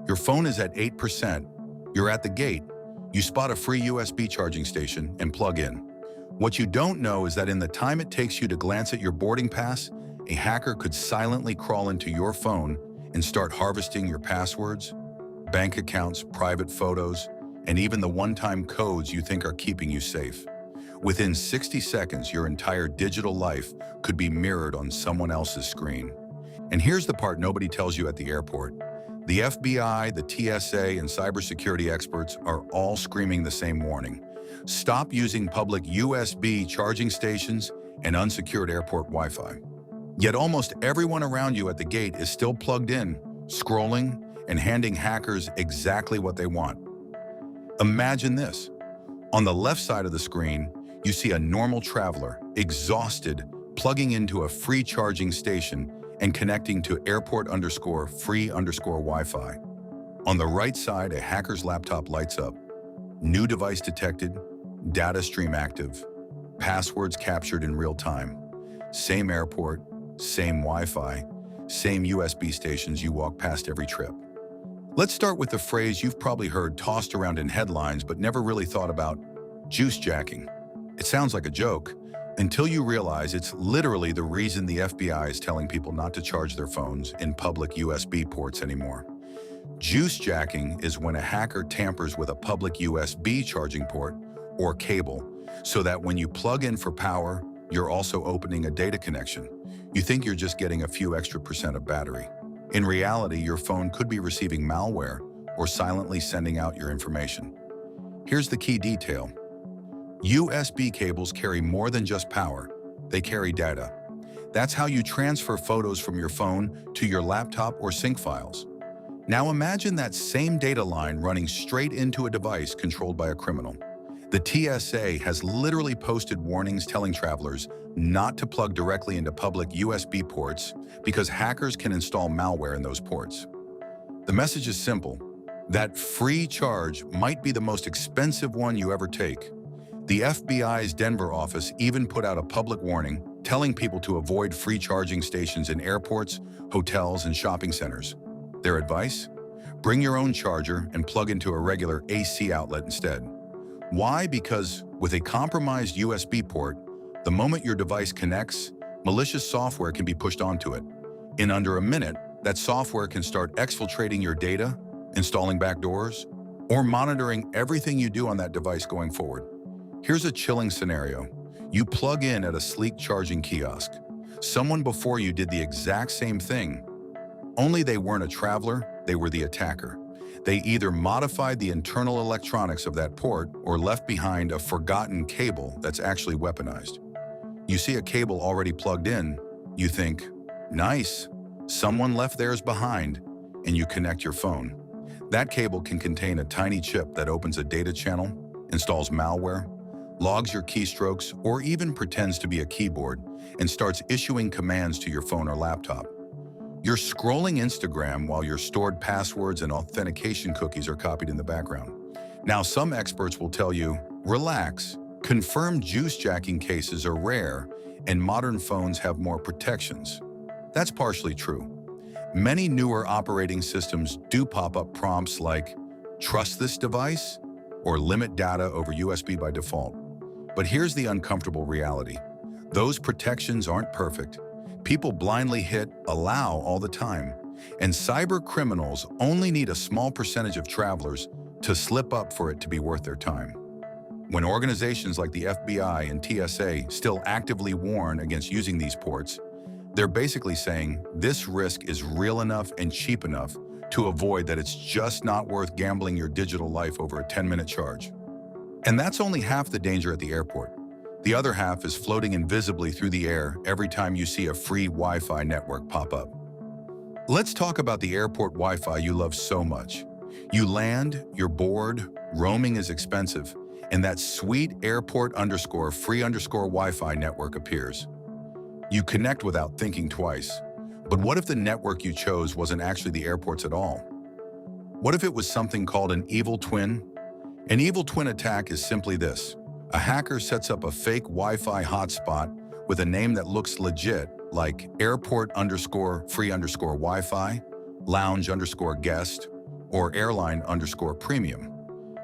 Your phone is at 8%. You're at the gate. You spot a free USB charging station and plug in. What you don't know is that in the time it takes you to glance at your boarding pass, a hacker could silently crawl into your phone and start harvesting your passwords, bank accounts, private photos, and even the one-time codes you think are keeping you safe. Within 60 seconds, your entire digital life could be mirrored on someone else's screen. And here's the part nobody tells you at the airport. The FBI, the TSA, and cybersecurity experts are all screaming the same warning. Stop using public USB charging stations and unsecured airport Wi-Fi. Yet almost everyone around you at the gate is still plugged in, scrolling, and handing hackers exactly what they want. Imagine this. On the left side of the screen, you see a normal traveler, exhausted, plugging into a free charging station and connecting to airport_free_Wi-Fi. On the right side, a hacker's laptop lights up. New device detected, data stream active, passwords captured in real time. Same airport, same Wi-Fi, same USB stations you walk past every trip. Let's start with the phrase you've probably heard tossed around in headlines but never really thought about: juice jacking. It sounds like a joke, until you realize it's literally the reason the FBI is telling people not to charge their phones in public USB ports anymore. Juice jacking is when a hacker tampers with a public USB charging port or cable so that when you plug in for power, you're also opening a data connection. You think you're just getting a few extra percent of battery. In reality, your phone could be receiving malware or silently sending out your information. Here's the key detail. USB cables carry more than just power. They carry data. That's how you transfer photos from your phone to your laptop or sync files. Now imagine that same data line running straight into a device controlled by a criminal. The TSA has literally posted warnings telling travelers not to plug directly into public USB ports because hackers can install malware in those ports. The message is simple. That free charge might be the most expensive one you ever take. The FBI's Denver office even put out a public warning telling people to avoid free charging stations in airports, hotels, and shopping centers. Their advice? Bring your own charger and plug into a regular AC outlet instead. Why? Because with a compromised USB port, the moment your device connects, malicious software can be pushed onto it. In under a minute, that software can start exfiltrating your data, installing backdoors, or monitoring everything you do on that device going forward. Here's a chilling scenario. You plug in at a sleek charging kiosk. Someone before you did the exact same thing. Only they weren't a traveler, they were the attacker. They either modified the internal electronics of that port or left behind a forgotten cable that's actually weaponized. You see a cable already plugged in, you think, nice, someone left theirs behind, and you connect your phone. That cable can contain a tiny chip that opens a data channel, installs malware, logs your keystrokes, or even pretends to be a keyboard and starts issuing commands to your phone or laptop. You're scrolling Instagram while your stored passwords and authentication cookies are copied in the background. Now, some experts will tell you, relax, confirmed juice jacking cases are rare and modern phones have more protections. That's partially true. Many newer operating systems do pop up prompts like, trust this device, or limit data over USB by default. But here's the uncomfortable reality. Those protections aren't perfect. People blindly hit allow all the time, and cyber criminals only need a small percentage of travelers to slip up for it to be worth their time. When organizations like the FBI and TSA still actively warn against using these ports, they're basically saying this risk is real enough and cheap enough to avoid that it's just not worth gambling your digital life over a 10-minute charge. And that's only half the danger at the airport. The other half is floating invisibly through the air every time you see a free Wi-Fi network pop up. Let's talk about the airport Wi-Fi you love so much. You land, you're bored, roaming is expensive, and that sweet airport_free_Wi-Fi network appears. You connect without thinking twice. But what if the network you chose wasn't actually the airport's at all? What if it was something called an evil twin? An evil twin attack is simply this. A hacker sets up a fake Wi-Fi hotspot with a name that looks legit, like airport_free_Wi-Fi, lounge_guest, or airline_premium.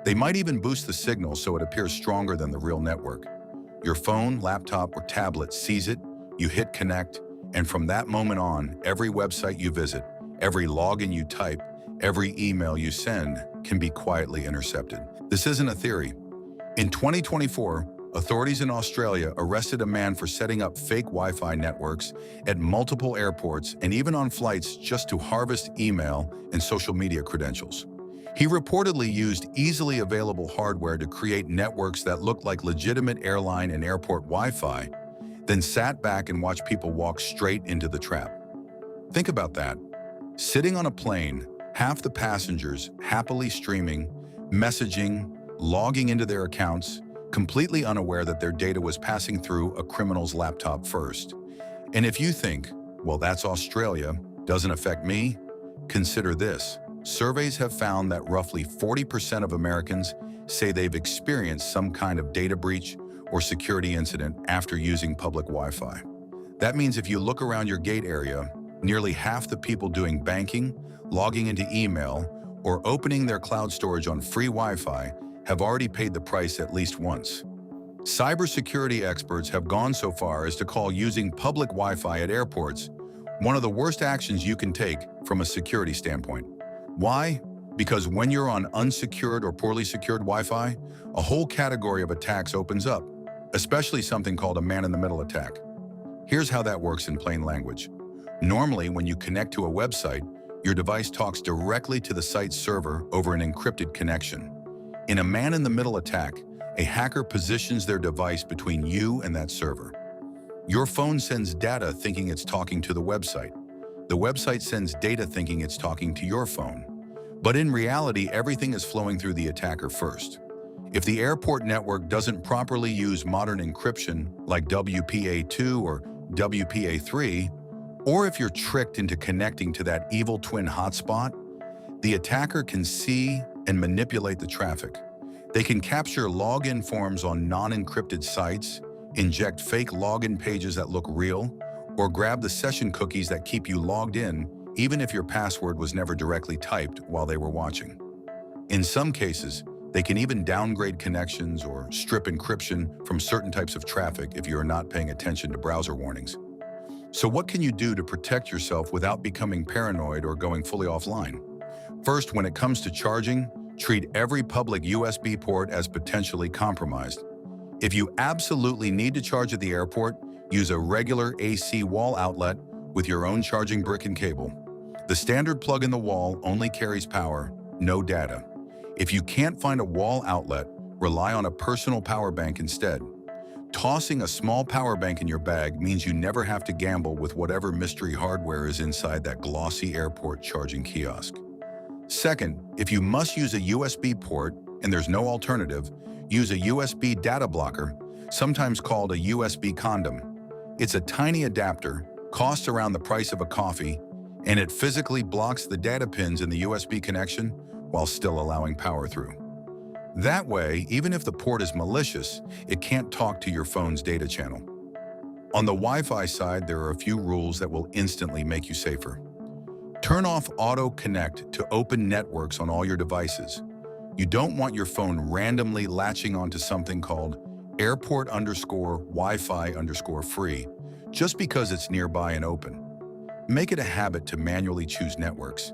They might even boost the signal so it appears stronger than the real network. Your phone, laptop, or tablet sees it, you hit connect, and from that moment on, every website you visit, every login you type, every email you send can be quietly intercepted. This isn't a theory. In 2024, authorities in Australia arrested a man for setting up fake Wi-Fi networks at multiple airports and even on flights just to harvest email and social media credentials. He reportedly used easily available hardware to create networks that looked like legitimate airline and airport Wi-Fi, then sat back and watched people walk straight into the trap. Think about that. Sitting on a plane, half the passengers happily streaming, messaging, logging into their accounts, completely unaware that their data was passing through a criminal's laptop first. And if you think, well, that's Australia, doesn't affect me, consider this. Surveys have found that roughly 40% of Americans say they've experienced some kind of data breach or security incident after using public Wi-Fi. That means if you look around your gate area, nearly half the people doing banking, logging into email, or opening their cloud storage on free Wi-Fi have already paid the price at least once. Cybersecurity experts have gone so far as to call using public Wi-Fi at airports one of the worst actions you can take from a security standpoint. Why? Because when you're on unsecured or poorly secured Wi-Fi, a whole category of attacks opens up, especially something called a man-in-the-middle attack. Here's how that works in plain language. Normally, when you connect to a website, your device talks directly to the site's server over an encrypted connection. In a man-in-the-middle attack, a hacker positions their device between you and that server. Your phone sends data thinking it's talking to the website. The website sends data thinking it's talking to your phone. But in reality, everything is flowing through the attacker first. If the airport network doesn't properly use modern encryption like WPA2 or WPA3, or if you're tricked into connecting to that evil twin hotspot, the attacker can see and manipulate the traffic. They can capture login forms on non-encrypted sites, inject fake login pages that look real, or grab the session cookies that keep you logged in even if your password was never directly typed while they were watching. In some cases, they can even downgrade connections or strip encryption from certain types of traffic if you are not paying attention to browser warnings. So what can you do to protect yourself without becoming paranoid or going fully offline? First, when it comes to charging, treat every public USB port as potentially compromised. If you absolutely need to charge at the airport, use a regular AC wall outlet with your own charging brick and cable. The standard plug in the wall only carries power, no data. If you can't find a wall outlet, rely on a personal power bank instead. Tossing a small power bank in your bag means you never have to gamble with whatever mystery hardware is inside that glossy airport charging kiosk. Second, if you must use a USB port and there's no alternative, use a USB data blocker, sometimes called a USB condom. It's a tiny adapter, costs around the price of a coffee, and it physically blocks the data pins in the USB connection while still allowing power through. That way, even if the port is malicious, it can't talk to your phone's data channel. On the Wi-Fi side, there are a few rules that will instantly make you safer. Turn off Auto Connect to open networks on all your devices. You don't want your phone randomly latching onto something called airport_Wi-Fi_free just because it's nearby and open. Make it a habit to manually choose networks.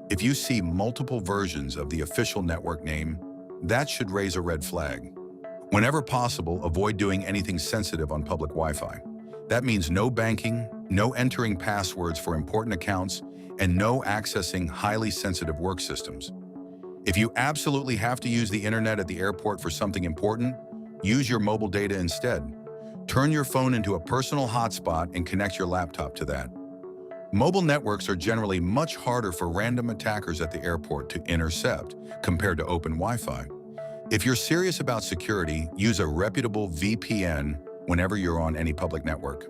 If you see multiple versions of the official network name, that should raise a red flag. Whenever possible, avoid doing anything sensitive on public Wi-Fi. That means no banking, no entering passwords for important accounts, and no accessing highly sensitive work systems. If you absolutely have to use the internet at the airport for something important, use your mobile data instead. Turn your phone into a personal hotspot and connect your laptop to that. Mobile networks are generally much harder for random attackers at the airport to intercept compared to open Wi-Fi. If you're serious about security, use a reputable VPN whenever you're on any public network.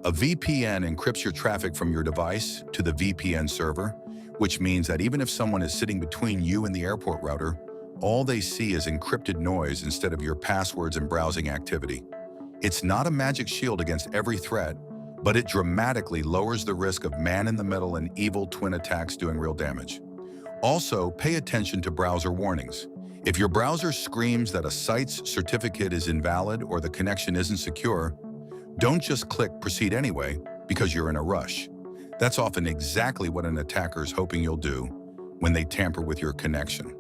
A VPN encrypts your traffic from your device to the VPN server, which means that even if someone is sitting between you and the airport router, all they see is encrypted noise instead of your passwords and browsing activity. It's not a magic shield against every threat, but it dramatically lowers the risk of man-in-the-middle and evil twin attacks doing real damage. Also, pay attention to browser warnings. If your browser screams that a site's certificate is invalid or the connection isn't secure, don't just click Proceed anyway because you're in a rush. That's often exactly what an attacker is hoping you'll do when they tamper with your connection.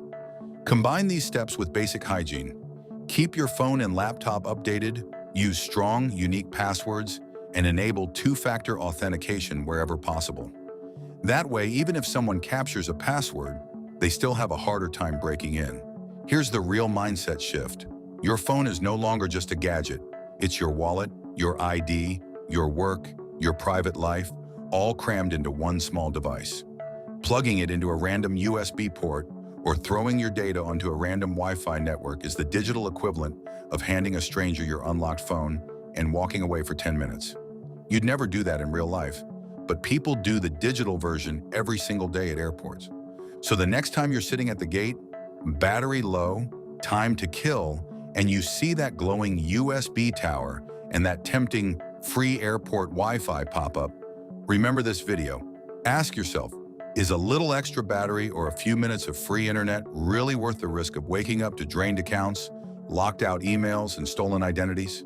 Combine these steps with basic hygiene. Keep your phone and laptop updated, use strong, unique passwords, and enable two-factor authentication wherever possible. That way, even if someone captures a password, they still have a harder time breaking in. Here's the real mindset shift. Your phone is no longer just a gadget. It's your wallet, your ID, your work, your private life, all crammed into one small device. Plugging it into a random USB port or throwing your data onto a random Wi-Fi network is the digital equivalent of handing a stranger your unlocked phone and walking away for 10 minutes. You'd never do that in real life, but people do the digital version every single day at airports. So the next time you're sitting at the gate, battery low, time to kill, and you see that glowing USB tower and that tempting free airport Wi-Fi pop up, remember this video. Ask yourself, is a little extra battery or a few minutes of free internet really worth the risk of waking up to drained accounts, locked out emails, and stolen identities?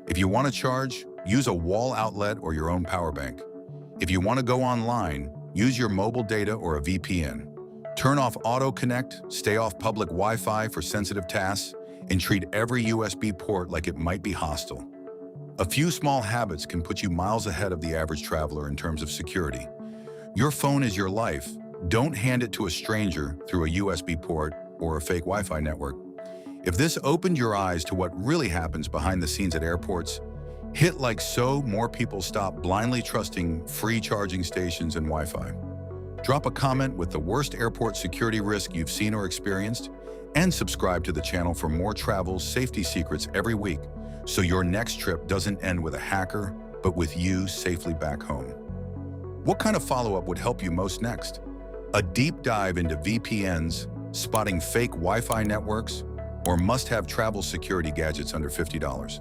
If you want to charge, use a wall outlet or your own power bank. If you want to go online, use your mobile data or a VPN. Turn off auto connect, stay off public Wi-Fi for sensitive tasks, and treat every USB port like it might be hostile. A few small habits can put you miles ahead of the average traveler in terms of security. Your phone is your life. Don't hand it to a stranger through a USB port or a fake Wi-Fi network. If this opened your eyes to what really happens behind the scenes at airports, hit like so more people stop blindly trusting free charging stations and Wi-Fi. Drop a comment with the worst airport security risk you've seen or experienced, and subscribe to the channel for more travel safety secrets every week so your next trip doesn't end with a hacker, but with you safely back home. What kind of follow-up would help you most next? A deep dive into VPNs, spotting fake Wi-Fi networks, or must-have travel security gadgets under $50?